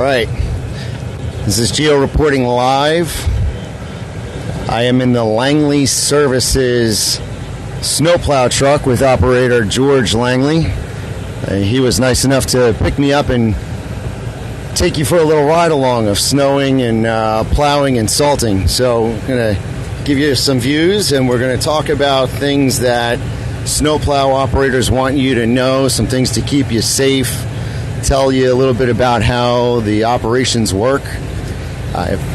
right. This is Gio reporting live. I am in the Langley Services snowplow truck with operator George Langley. He was nice enough to pick me up and take you for a little ride along of snowing and plowing and salting. So I'm going to give you some views, and we're going to talk about things that snowplow operators want you to know, some things to keep you safe, tell you a little bit about how the operations work.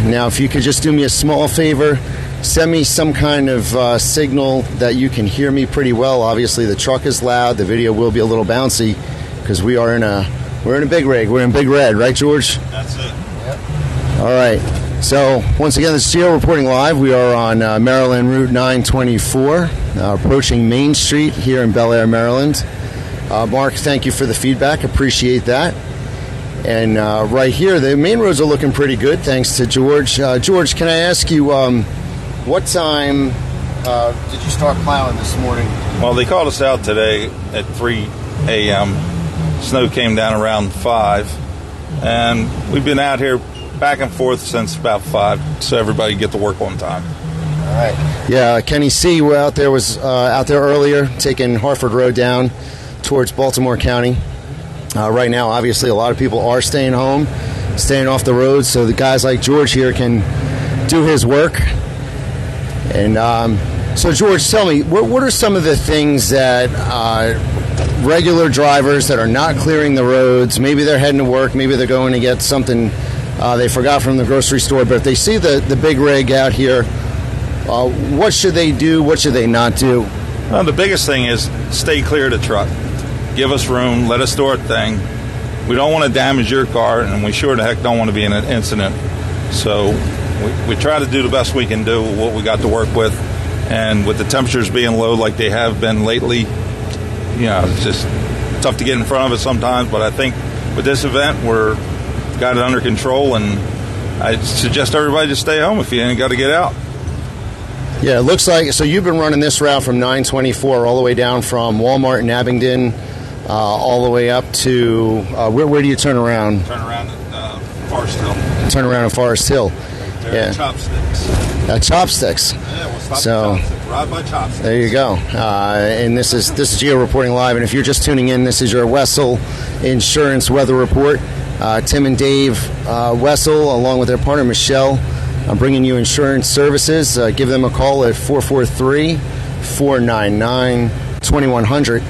Now, if you could just do me a small favor, send me some kind of signal that you can hear me pretty well. Obviously, the truck is loud. The video will be a little bouncy because we're in a big rig. We're in Big Red, right, George? That's it. Yep. All right. So, once again, this is Gio reporting live. We are on Maryland Route 924, approaching Main Street here in Bel Air, Maryland. Mark, thank you for the feedback. Appreciate that. And right here, the main roads are looking pretty good, thanks to George. George, can I ask you, what time did you start plowing this morning? Well, they called us out today at 3 a.m. Snow came down around 5. And we've been out here back and forth since about 5, so everybody get to work on time. All right. Yeah, Kenny C. was out there earlier, taking Harford Road down towards Baltimore County. Right now, obviously, a lot of people are staying home, staying off the road, so the guys like George here can do his work. And so, George, tell me, what are some of the things that regular drivers that are not clearing the roads, maybe they're heading to work, maybe they're going to get something they forgot from the grocery store, but if they see the big rig out here, what should they do, what should they not do? Well, the biggest thing is stay clear of the truck. Give us room, let us do our thing. We don't want to damage your car, and we sure the heck don't want to be in an incident. So we try to do the best we can do with what we got to work with. And with the temperatures being low like they have been lately, it's just tough to get in front of it sometimes. But I think with this event, we're got it under control, and I suggest everybody just stay home if you ain't got to get out. Yeah, it looks like, so you've been running this route from 924 all the way down from Walmart in Abingdon, all the way up to, where do you turn around? Turn around at Forest Hill. Turn around at Forest Hill. Right there, Chopsticks. Chopsticks. Yeah, we'll stop so, at Chopsticks. Ride by Chopsticks. There you go. And this is Gio reporting live, and if you're just tuning in, this is your Wessel Insurance Weather Report. Tim and Dave Wessel, along with their partner Michelle, I'm bringing you insurance services. Give them a call at 443-499-2100.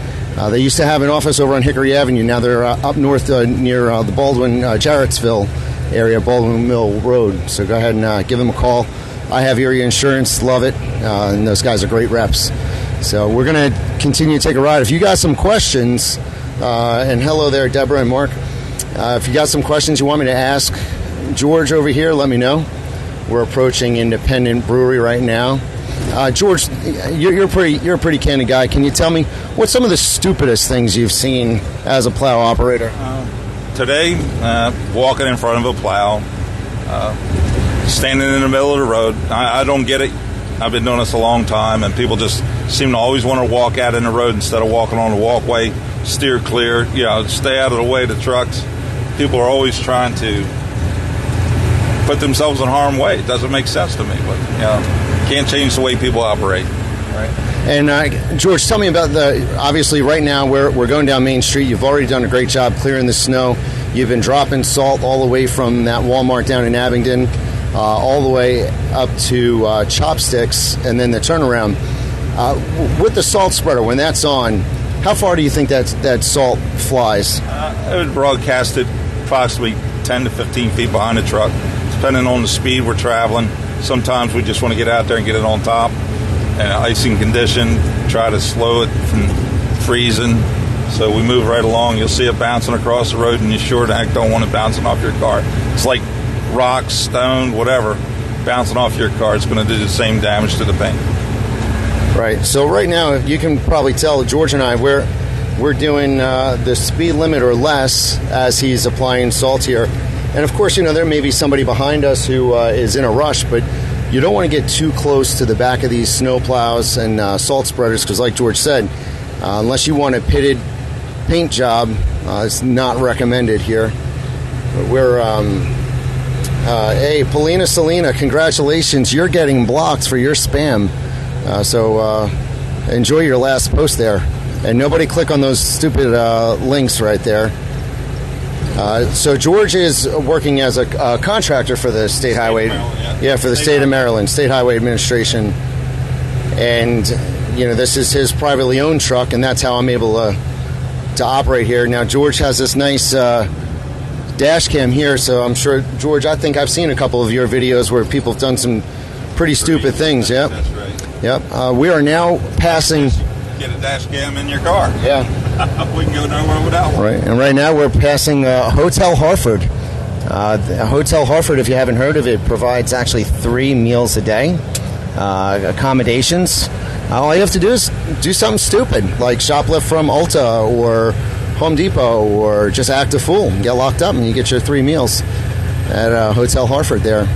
They used to have an office over on Hickory Avenue. Now they're up north near the Baldwin, Jarrettsville area, Baldwin Mill Road. So go ahead and give them a call. I have area insurance, love it, and those guys are great reps. So we're going to continue to take a ride. If you got some questions, and hello there, Deborah and Mark. If you got some questions you want me to ask George over here, let me know. We're approaching Independent Brewery right now. George, you're a pretty candid guy. Can you tell me what's some of the stupidest things you've seen as a plow operator? Today, walking in front of a plow, standing in the middle of the road. I don't get it. I've been doing this a long time, and people just seem to always want to walk out in the road instead of walking on the walkway. Steer clear, stay out of the way of the trucks. People are always trying to put themselves in harm's way. It doesn't make sense to me, but can't change the way people operate. Right. And George, tell me about obviously right now we're going down Main Street. You've already done a great job clearing the snow. You've been dropping salt all the way from that Walmart down in Abingdon, all the way up to Chopsticks, and then the turnaround. With the salt spreader, when that's on, how far do you think that salt flies? I would broadcast it approximately 10 to 15 feet behind the truck, depending on the speed we're traveling. Sometimes we just want to get out there and get it on top. And icing condition, try to slow it from freezing. So we move right along. You'll see it bouncing across the road, and you sure the heck don't want it bouncing off your car. It's like rocks, stone, whatever, bouncing off your car. It's going to do the same damage to the paint. Right. So right now, you can probably tell George and I, we're doing the speed limit or less as he's applying salt here. And of course, there may be somebody behind us who is in a rush, but you don't want to get too close to the back of these snow plows and salt spreaders because, like George said, unless you want a pitted paint job, it's not recommended here. we're hey, Polina Selena, congratulations, you're getting blocked for your spam. So enjoy your last post there, and nobody click on those stupid links right there. So George is working as a contractor for the State Highway, for the State of Maryland, State Highway Administration, and this is his privately owned truck, and that's how I'm able to operate here. Now George has this nice dash cam here, so I'm sure, George, I think I've seen a couple of your videos where people have done some pretty stupid things. Yep. That's right. Yep. We are now passing. Get a dash cam in your car. Yeah. We can go nowhere without one. Right. And right now we're passing Hotel Harford. Hotel Harford, if you haven't heard of it, provides actually 3 meals a day, accommodations. All you have to do is do something stupid, like shoplift from Ulta or Home Depot, or just act a fool and get locked up, and you get your 3 meals at Hotel Harford there.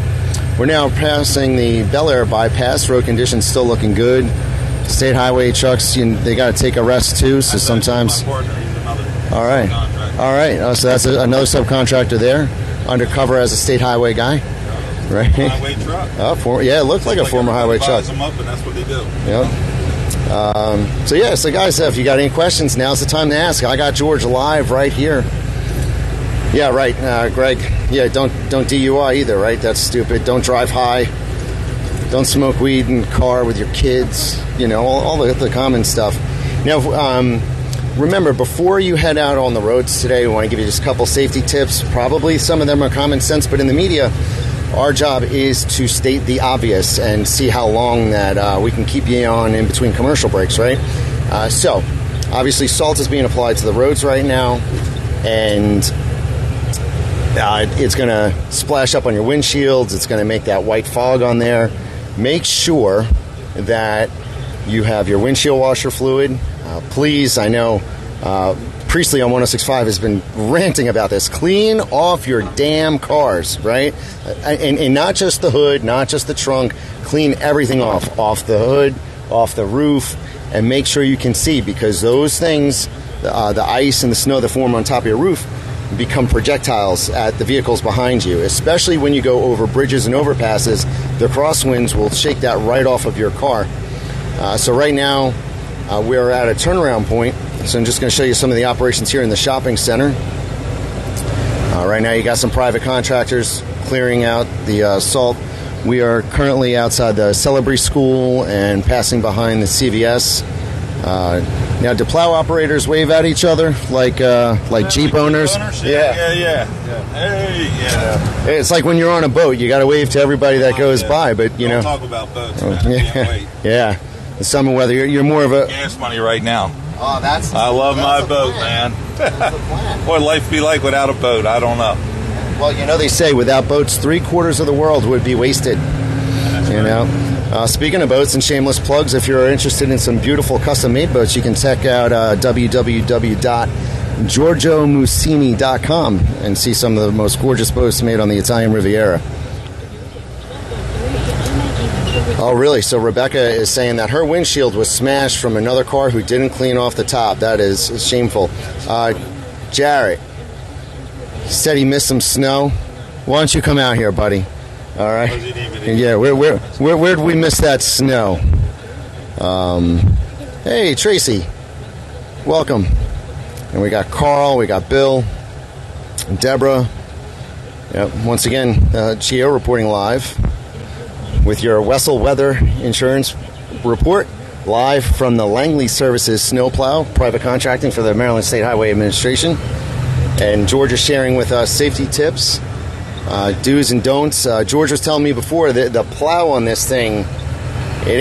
We're now passing the WBEL-Air bypass. Road conditions still looking good. State highway trucks, they got to take a rest too, so sometimes. All right. All right. So that's another subcontractor there, undercover as a state highway guy. Right. Highway truck. It looked like a former highway truck. Them up, and that's what they do. Yep. So guys, if you got any questions, now's the time to ask. I got George live right here. Yeah, right, Greg. Yeah, don't DUI either, right? That's stupid. Don't drive high. Don't smoke weed in the car with your kids. All the common stuff. Now, remember, before you head out on the roads today, we want to give you just a couple safety tips. Probably some of them are common sense, but in the media, our job is to state the obvious and see how long that we can keep you on in between commercial breaks, right? So, obviously, salt is being applied to the roads right now, and it's going to splash up on your windshields. It's going to make that white fog on there. Make sure that you have your windshield washer fluid. Please, I know Priestley on 106.5 has been ranting about this. Clean off your damn cars, right? And not just the hood, not just the trunk. Clean everything off the hood, off the roof, and make sure you can see, because those things, the ice and the snow that form on top of your roof, become projectiles at the vehicles behind you, especially when you go over bridges and overpasses. The crosswinds will shake that right off of your car. So right now, we're at a turnaround point, so I'm just going to show you some of the operations here in the shopping center. Right now, you got some private contractors clearing out the salt. We are currently outside the Celebrity School and passing behind the CVS. Now, do plow operators wave at each other like Jeep owners? Yeah. Hey, Hey, it's like when you're on a boat, you got to wave to everybody that goes by. But Don't talk about boats. Man. I can't wait. Yeah. The summer weather, you're more of a gas money right now. Oh, I love my boat, man. What would life be like without a boat? I don't know. Well, they say without boats, 3/4 of the world would be wasted. Speaking of boats and shameless plugs, if you're interested in some beautiful custom-made boats, you can check out www.giorgiomusini.com and see some of the most gorgeous boats made on the Italian Riviera. Oh, really? So Rebecca is saying that her windshield was smashed from another car who didn't clean off the top. That is shameful. Jarrett said he missed some snow. Why don't you come out here, buddy? All right. Yeah, where'd we miss that snow? Hey, Tracy. Welcome. And we got Carl, we got Bill, and Deborah. Yep. Once again, Gio reporting live with your Wessel Weather Insurance report, live from the Langley Services Snowplow, private contracting for the Maryland State Highway Administration. And George is sharing with us safety tips, do's and don'ts. George was telling me before that the plow on this thing, it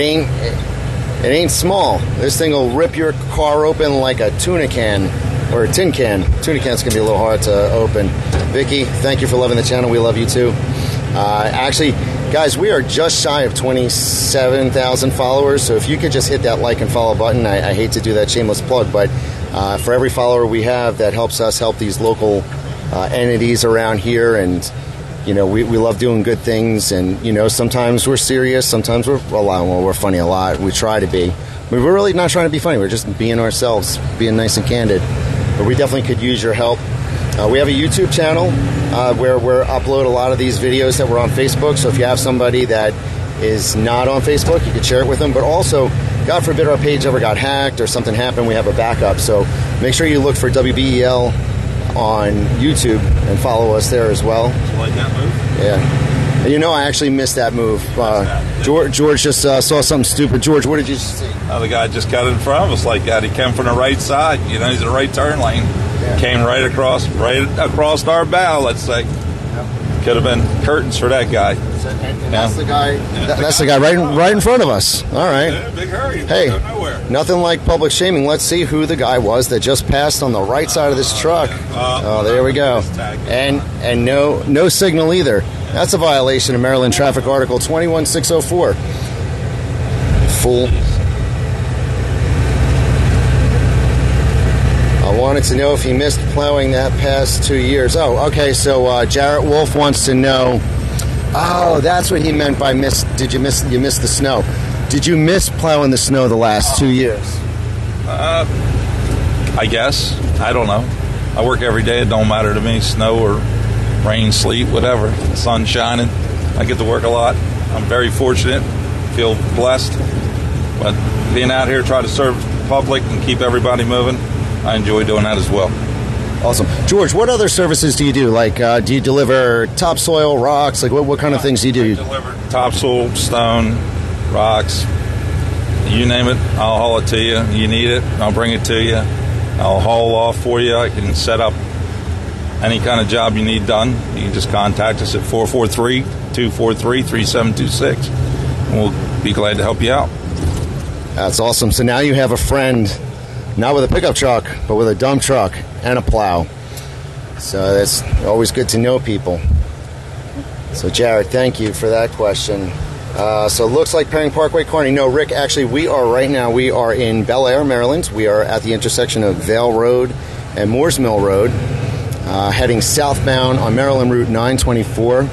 ain't small. This thing will rip your car open like a tuna can or a tin can. Tuna can's gonna be a little hard to open. Vicky, thank you for loving the channel. We love you too. Actually, guys, we are just shy of 27,000 followers. So if you could just hit that like and follow button. I hate to do that shameless plug, but for every follower we have, that helps us help these local entities around here. And we love doing good things, and sometimes we're serious, sometimes we're funny a lot. We try to be. We're really not trying to be funny. We're just being ourselves, being nice and candid. But we definitely could use your help. We have a YouTube channel. where we upload a lot of these videos that were on Facebook. So if you have somebody that is not on Facebook, you can share it with them. But also, God forbid our page ever got hacked or something happened, we have a backup. So make sure you look for WBEL on YouTube and follow us there as well. Did you like that move? Yeah. You know, I actually missed that move. George just saw something stupid. George, what did you see? The guy just got in front of us like that. He came from the right side. You know, he's in the right turn lane. Yeah. Came right across our bow, let's say. Yep. Could have been curtains for that guy. And that's the guy. That's the guy right in front of us. All right. Yeah, big hurry. Hey, nowhere. Nothing like public shaming. Let's see who the guy was that just passed on the right side of this truck. Oh, there we go. And no signal either. That's a violation of Maryland Traffic Article 21604. Fool. I wanted to know if he missed plowing that past 2 years. Oh, okay. So Jarrett Wolf wants to know. Oh, that's what he meant by miss. Did you miss? You missed the snow. Did you miss plowing the snow the last 2 years? I guess. I don't know. I work every day. It don't matter to me, snow or rain, sleet, whatever. The sun's shining. I get to work a lot. I'm very fortunate. Feel blessed. But being out here, try to serve the public and keep everybody moving, I enjoy doing that as well. Awesome. George, what other services do you do? Like, do you deliver topsoil, rocks? Like, what kind of things do you do? I deliver topsoil, stone, rocks. You name it, I'll haul it to you. You need it, I'll bring it to you. I'll haul off for you. I can set up any kind of job you need done. You can just contact us at 443-243-3726. And we'll be glad to help you out. That's awesome. So now you have a friend, not with a pickup truck, but with a dump truck and a plow. So that's always good to know people. So Jared, thank you for that question. So it looks like Perring Parkway, Kearney. No, Rick, actually we are in Bel-Air, Maryland. We are at the intersection of Vale Road and Moores Mill Road, heading southbound on Maryland Route 924.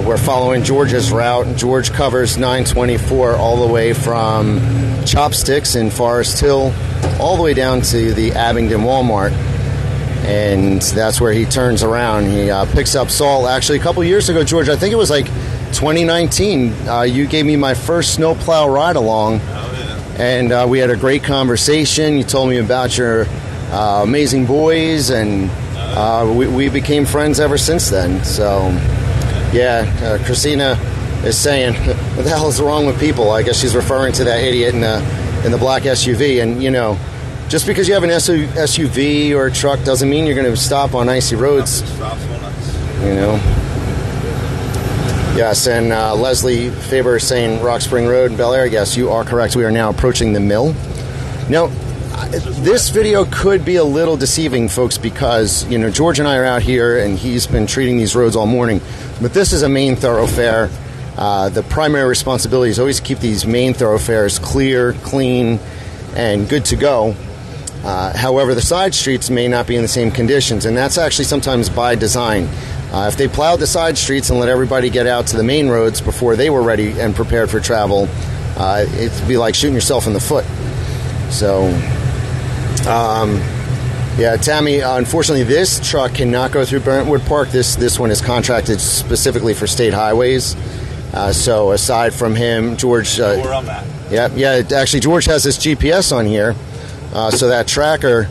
We're following George's route. George covers 924 all the way from Chopsticks in Forest Hill all the way down to the Abingdon Walmart. And that's where he turns around. He picks up salt. Actually, a couple years ago, George, I think it was like 2019, you gave me my first snowplow ride along. Oh, yeah. And we had a great conversation. You told me about your amazing boys, and we became friends ever since then. So, yeah, Christina is saying, what the hell is wrong with people? I guess she's referring to that idiot in the black SUV. And, you know, just because you have an SUV or a truck doesn't mean you're going to stop on icy roads. You know. Yes, and Leslie Faber is saying Rock Spring Road in Bel-Air. Yes, you are correct. We are now approaching the mill. Now, this video could be a little deceiving, folks, because, you know, George and I are out here, and he's been treating these roads all morning. But this is a main thoroughfare. The primary responsibility is always to keep these main thoroughfares clear, clean, and good to go. However, the side streets may not be in the same conditions, and that's actually sometimes by design. If they plowed the side streets and let everybody get out to the main roads before they were ready and prepared for travel, it'd be like shooting yourself in the foot. So, yeah, Tammy, unfortunately, this truck cannot go through Brentwood Park. This one is contracted specifically for state highways. So aside from him, George... where I'm at. Yeah, actually, George has this GPS on here, so that tracker...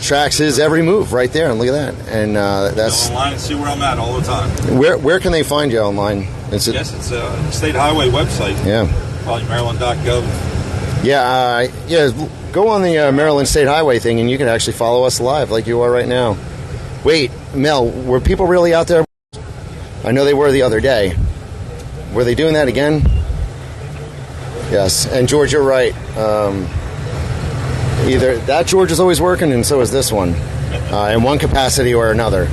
tracks his every move right there, and look at that. And that's go online and see where I'm at all the time. Where can they find you online? It's a state highway website. Yeah, probably Maryland.gov. Yeah, go on the Maryland State Highway thing, and you can actually follow us live like you are right now. Wait, Mel, were people really out there? I know they were the other day. Were they doing that again? Yes, and George, you're right. Either that George is always working, and so is this one, in one capacity or another.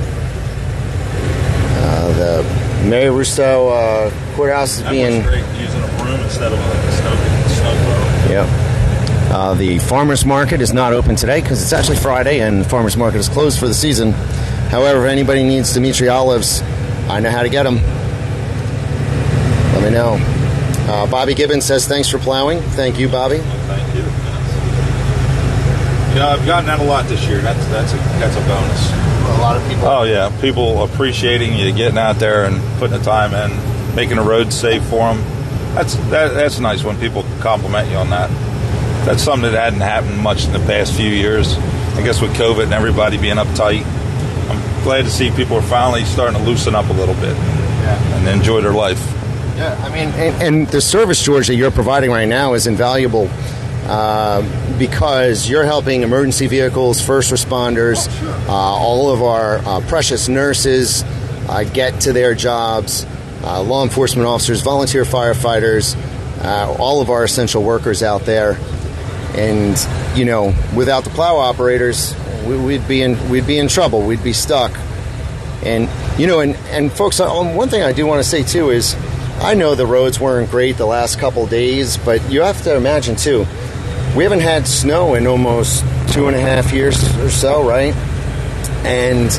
The Mary Rousseau courthouse is being... Great, using a broom instead of a snowplow. Yeah. The farmer's market is not open today because it's actually Friday, and the farmer's market is closed for the season. However, if anybody needs Dimitri olives, I know how to get them. Let me know. Bobby Gibbons says, thanks for plowing. Thank you, Bobby. Well, thank you. I've gotten that a lot this year. That's a bonus. A lot of people. Oh yeah, people appreciating you getting out there and putting the time in, making the road safe for them. That's nice when people compliment you on that. That's something that hadn't happened much in the past few years. I guess with COVID and everybody being uptight, I'm glad to see people are finally starting to loosen up a little bit and enjoy their life. Yeah, I mean, and the service, George, that you're providing right now is invaluable because you're helping emergency vehicles, first responders, all of our precious nurses get to their jobs, law enforcement officers, volunteer firefighters, all of our essential workers out there. And, without the plow operators, we'd be in trouble. We'd be stuck. And, and folks, one thing I do want to say, too, is I know the roads weren't great the last couple days, but you have to imagine, too, we haven't had snow in almost 2.5 years or so, right? And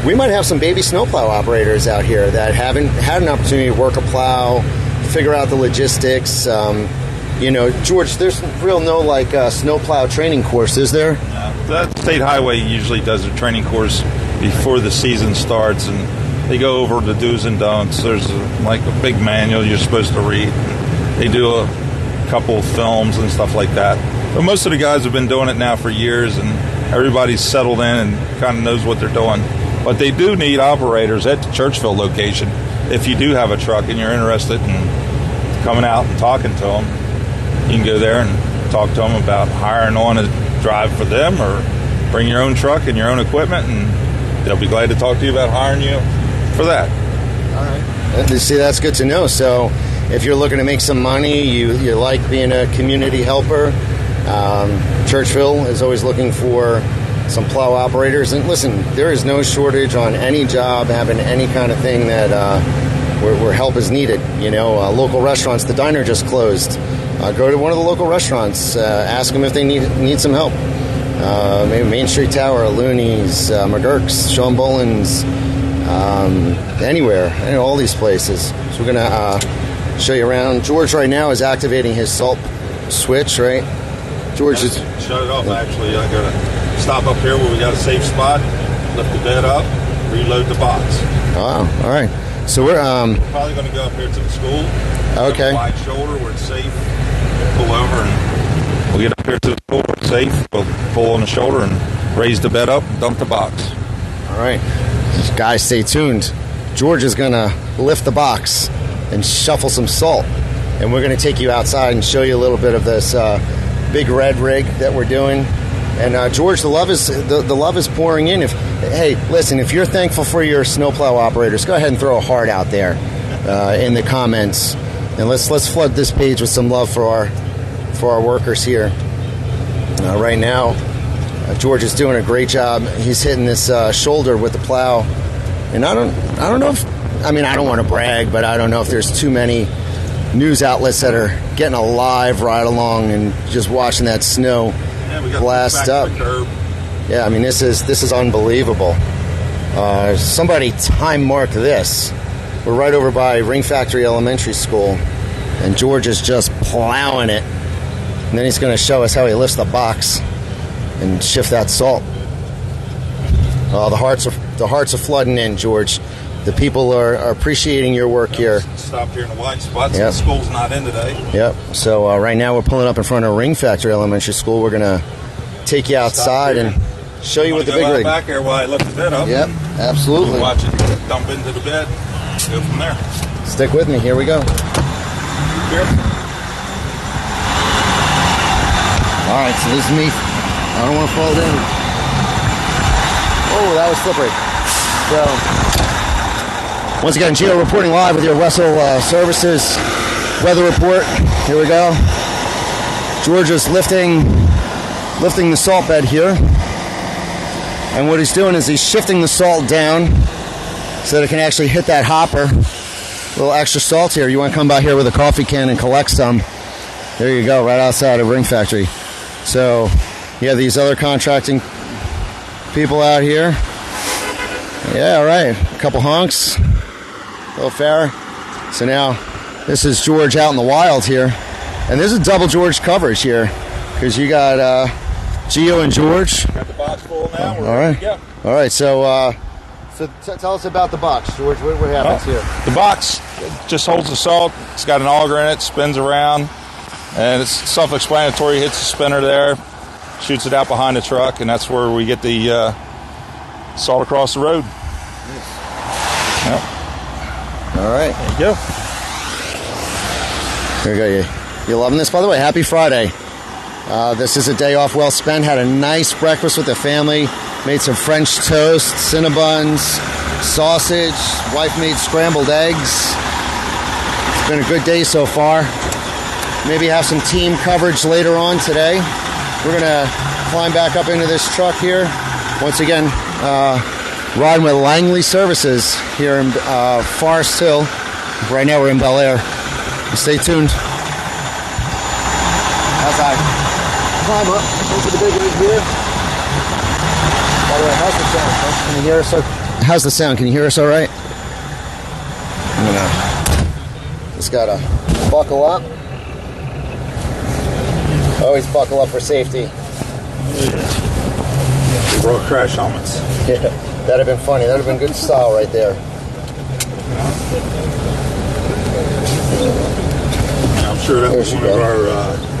we might have some baby snowplow operators out here that haven't had an opportunity to work a plow, figure out the logistics. George, there's no snowplow training course, is there? The State Highway usually does a training course before the season starts, and they go over the do's and don'ts. There's a big manual you're supposed to read. They do a couple of films and stuff like that. But most of the guys have been doing it now for years, and everybody's settled in and kind of knows what they're doing. But they do need operators at the Churchville location. If you do have a truck and you're interested in coming out and talking to them, you can go there and talk to them about hiring on to drive for them or bring your own truck and your own equipment, and they'll be glad to talk to you about hiring you for that. All right. See, that's good to know. So if you're looking to make some money, you like being a community helper, Churchville is always looking for some plow operators. And listen, there is no shortage on any job having any kind of thing that where help is needed. Local restaurants, the diner just closed. Go to one of the local restaurants, ask them if they need some help. Maybe Main Street Tower, Looney's, McGurk's, Sean Boland's, anywhere, all these places. So we're going to show you around. George right now is activating his salt switch, right? George is... Shut it off, actually. I got to stop up here where we got a safe spot, lift the bed up, reload the box. Oh, all right. So we're... probably going to go up here to the school. Okay. Wide shoulder where it's safe. Pull over and we'll get up here to the school where it's safe. We'll pull on the shoulder and raise the bed up and dump the box. All right. Guys, stay tuned. George is going to lift the box and shuffle some salt. And we're going to take you outside and show you a little bit of this big red rig that we're doing. And George, the love is pouring in. If you're thankful for your snowplow operators, go ahead and throw a heart out there in the comments. And let's flood this page with some love for our workers here. Right now, George is doing a great job. He's hitting this shoulder with the plow. And I don't know if, I don't want to brag, but I don't know if there's too many news outlets that are getting a live ride along and just watching that snow blast up. Yeah, this is unbelievable. Somebody time marked this. We're right over by Ring Factory Elementary School, and George is just plowing it. And then he's going to show us how he lifts the box and shift that salt. The hearts are flooding in, George. The people are appreciating your work here. Stop here in the wide spots. Yep. The school's not in today. Yep. So right now we're pulling up in front of Ring Factory Elementary School. We're going to take you outside and show you what the big rig. Back there while I lift the bed up. Yep, absolutely. Watch it dump into the bed. Go from there. Stick with me. Here we go. Here. All right, so this is me. I don't want to fall down. Oh, that was slippery. So, once again, Gio reporting live with your Wessel Services weather report. Here we go. George is lifting the salt bed here. And what he's doing is he's shifting the salt down so that it can actually hit that hopper. A little extra salt here. You want to come by here with a coffee can and collect some. There you go, right outside of Ring Factory. So, you have these other contracting people out here. Yeah, all right. A couple honks. A little fair. So now, this is George out in the wild here. And this is double George coverage here. Because you got Gio and George. Got the box full now. We're All ready right. to go. All right. So tell us about the box, George. What happens here? The box just holds the salt. It's got an auger in it, spins around, and it's self-explanatory. Hits the spinner there, shoots it out behind the truck, and that's where we get the salt across the road. Yep. All right. There you go. Here we go. You loving this, by the way? Happy Friday. This is a day off well spent. Had a nice breakfast with the family. Made some French toast, Cinnabons, sausage. Wife made scrambled eggs. It's been a good day so far. Maybe have some team coverage later on today. We're going to climb back up into this truck here. Once again, riding with Langley Services here in Forest Hill. Right now we're in Bel-Air. Stay tuned. Outside. Climb up into the big rig here. By the way, how's the sound? Can you hear us? How's the sound? Can you hear us all right? Just gotta buckle up. Always buckle up for safety. Road crash helmets. Yeah, that'd have been funny. That'd have been good style right there. I'm sure that was one of our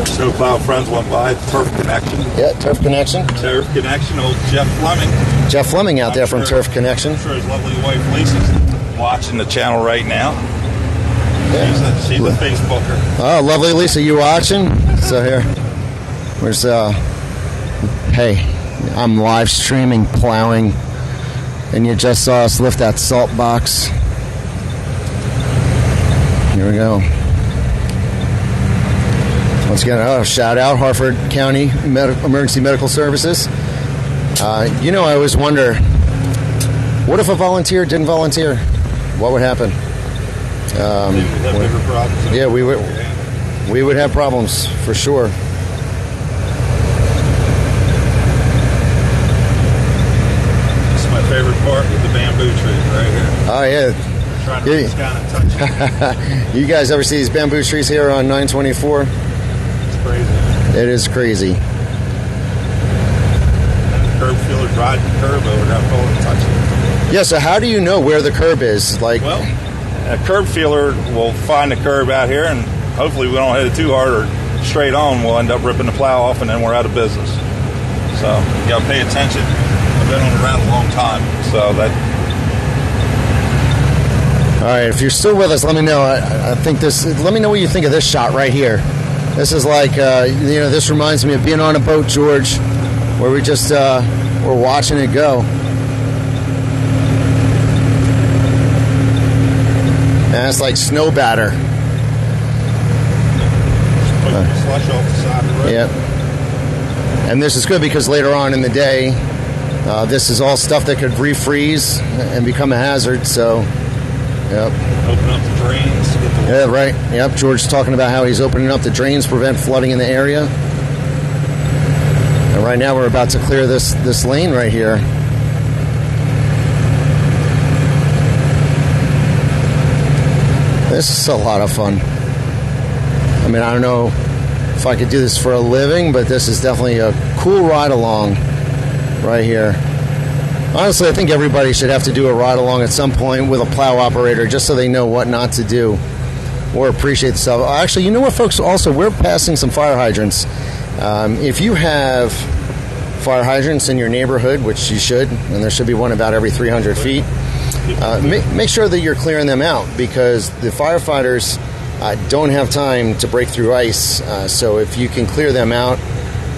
snowplow friends went by. Turf Connection. Yeah, Turf Connection. Turf Connection, old Jeff Fleming. Jeff Fleming out there from Turf Connection. I'm sure his lovely wife Lisa's watching the channel right now. Yeah. She's a Facebooker. Oh, lovely Lisa, you watching? So here, where's hey, I'm live streaming plowing, and you just saw us lift that salt box. Here we go. Once again, shout out Harford County Emergency Medical Services. I always wonder, what if a volunteer didn't volunteer? What would happen? Bigger problems. Yeah, we would have problems for sure. This is my favorite part with the bamboo trees right here. Oh yeah. Trying to reach down and touch it. You guys ever see these bamboo trees here on 924? It's crazy. It is crazy. And the curb feeler riding the curb over that pole and touch it. Yeah, so how do you know where the curb is? Like, well, a curb feeler will find the curb out here, and hopefully we don't hit it too hard or straight on. We'll end up ripping the plow off, and then we're out of business. So you got to pay attention. I've been on the route a long time, so that. All right, if you're still with us, let me know. I think this. Let me know what you think of this shot right here. This is like, this reminds me of being on a boat, George, where we just we're watching it go. And it's like snow batter. Slush off the side of the road. Yep. And this is good because later on in the day, this is all stuff that could refreeze and become a hazard. So, yep. Open up the drains. Get the Yeah, right. Yep. George's talking about how he's opening up the drains to prevent flooding in the area. And right now we're about to clear this lane right here. This is a lot of fun. I mean, I don't know if I could do this for a living, but this is definitely a cool ride along right here. Honestly, I think everybody should have to do a ride along at some point with a plow operator just so they know what not to do or appreciate the stuff. Actually, you know what, folks? Also, we're passing some fire hydrants. If you have fire hydrants in your neighborhood, which you should, and there should be one about every 300 feet, make sure that you're clearing them out because the firefighters don't have time to break through ice. So if you can clear them out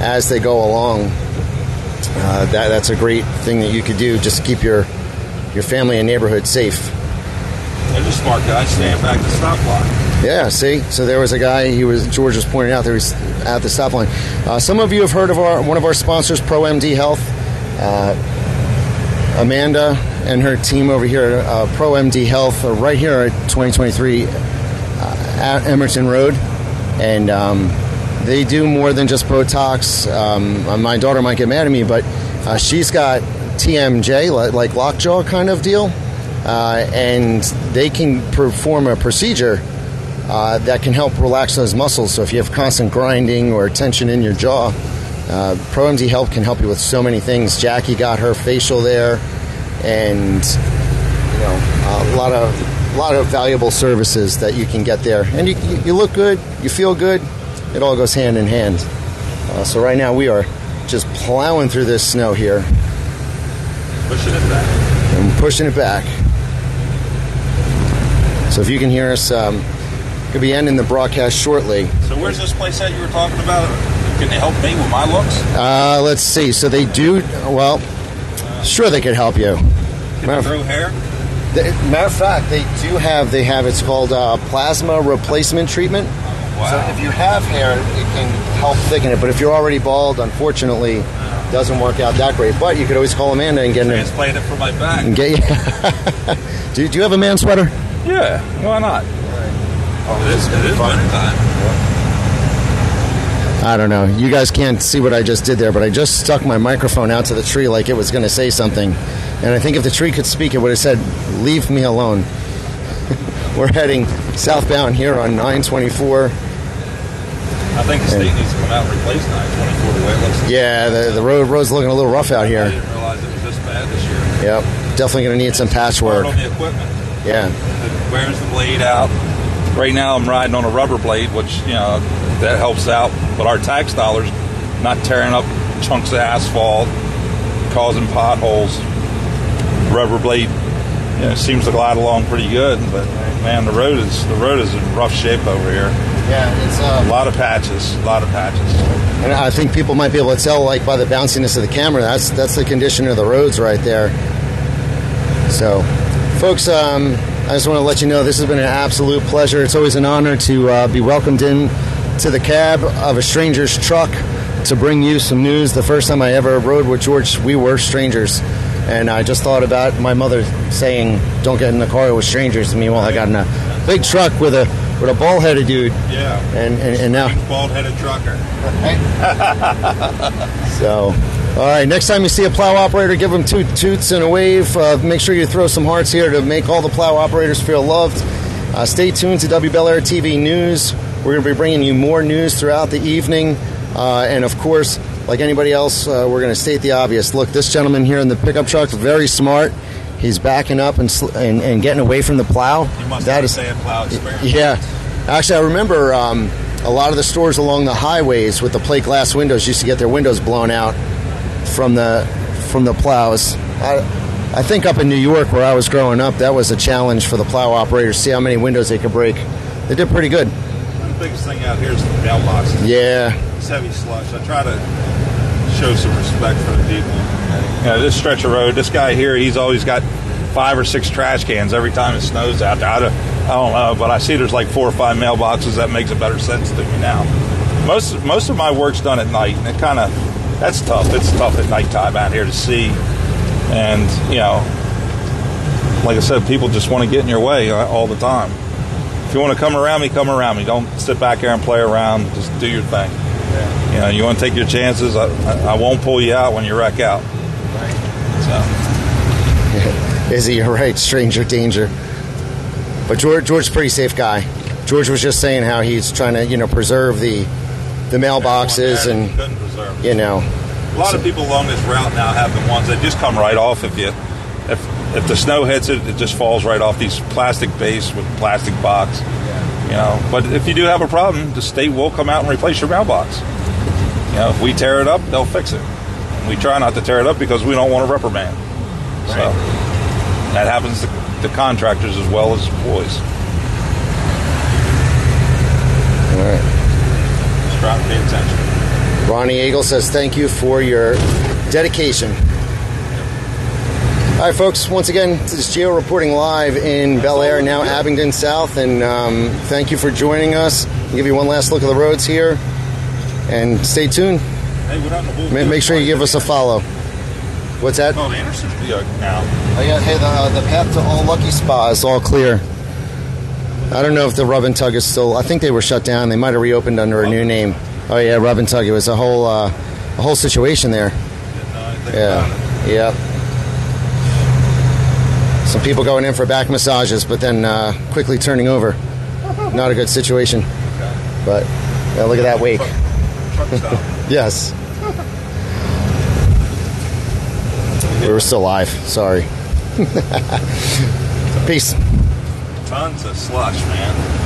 as they go along, that's a great thing that you could do just to keep your family and neighborhood safe. There's a smart guy staying back at the stop line. Yeah, see? So there was a guy, George was pointing out, there was at the stop line. Some of you have heard of one of our sponsors, ProMD Health. Amanda and her team over here, ProMD Health, are right here at 2023 at Emerson Road. And they do more than just Botox. My daughter might get mad at me, but she's got TMJ, like lockjaw kind of deal. And they can perform a procedure that can help relax those muscles. So if you have constant grinding or tension in your jaw, Pro MD Help can help you with so many things. Jackie got her facial there, and a lot of valuable services that you can get there. And you look good, you feel good. It all goes hand in hand. So right now we are just plowing through this snow here. Pushing it back. And pushing it back. So if you can hear us, could be ending the broadcast shortly. So where's this place at you were talking about? Can they help me with my looks? Let's see. So they do, well, sure they could help you. Can they grow hair? Matter of fact, they have, it's called plasma replacement treatment. Wow. So if you have hair, it can help thicken it. But if you're already bald, unfortunately, it doesn't work out that great. But you could always call Amanda and get it. Transplant it for my back. And get you. do you have a man sweater? Yeah, why not? Oh, it is wintertime. I don't know. You guys can't see what I just did there, but I just stuck my microphone out to the tree like it was going to say something. And I think if the tree could speak, it would have said, "Leave me alone." We're heading southbound here on 924. I think the state needs to come out and replace 924 the way it looks. Yeah, the road's looking a little rough out here. I didn't realize it was this bad this year. Yep, definitely going to need some patchwork. On the equipment. Yeah. It wears the blade out. Right now I'm riding on a rubber blade, which, that helps out. But our tax dollars not tearing up chunks of asphalt, causing potholes. Rubber blade, seems to glide along pretty good. But man, the road is in rough shape over here. Yeah, it's a lot of patches. And I think people might be able to tell, like by the bounciness of the camera, that's the condition of the roads right there. So, folks, I just want to let you know this has been an absolute pleasure. It's always an honor to be welcomed in to the cab of a stranger's truck to bring you some news. The first time I ever rode with George, we were strangers. And I just thought about my mother saying, "Don't get in the car with strangers." Meanwhile, I got in a big truck with a bald-headed dude. Yeah. And now bald-headed trucker. So, all right. Next time you see a plow operator, give them 2 toots and a wave. Make sure you throw some hearts here to make all the plow operators feel loved. Stay tuned to WBEL-Air TV News. We're going to be bringing you more news throughout the evening, and of course, like anybody else, we're going to state the obvious. Look, this gentleman here in the pickup truck, very smart. He's backing up and getting away from the plow. You must have a plow experience. Yeah. Actually, I remember a lot of the stores along the highways with the plate glass windows used to get their windows blown out from the plows. I think up in New York where I was growing up, that was a challenge for the plow operators, see how many windows they could break. They did pretty good. The biggest thing out here is the mailboxes. Yeah. It's heavy slush. I try to show some respect for the people. This stretch of road, this guy here, he's always got 5 or 6 trash cans every time it snows out there. I don't know, but I see there's like 4 or 5 mailboxes. That makes a better sense to me now. Most of my work's done at night, and that's tough. It's tough at nighttime out here to see. And, like I said, people just want to get in your way all the time. If you want to come around me, come around me. Don't sit back here and play around. Just do your thing. Yeah. You want to take your chances. I won't pull you out when you wreck out. Right. So. Izzy, you're right. Stranger danger. But George's a pretty safe guy. George was just saying how he's trying to, preserve the mailboxes and, couldn't preserve. A lot of people along this route now have the ones that just come right off if if the snow hits it, it just falls right off these plastic base with plastic box. But if you do have a problem, the state will come out and replace your mailbox. If we tear it up, they'll fix it. We try not to tear it up because we don't want a reprimand. Right. So that happens to contractors as well as employees. All right. Just try to pay attention. Ronnie Eagle says thank you for your dedication. All right, folks, once again, this is Gio reporting live in Bel Air, now Abingdon South, and thank you for joining us. I'll give you one last look at the roads here, and stay tuned. Hey, Make sure you give us a follow. What's that? Oh, the Anderson's now. Hey, the path to All Lucky Spa is all clear. I don't know if the Rub and Tug is still, I think they were shut down. They might have reopened under a new name. Oh, yeah, Rub and Tug. It was a whole situation there. Yeah. Some people going in for back massages, but then quickly turning over. not a good situation. But yeah, look at that wake. Truck stop. Yes. We were still live. Sorry. Peace. Tons of slush, man.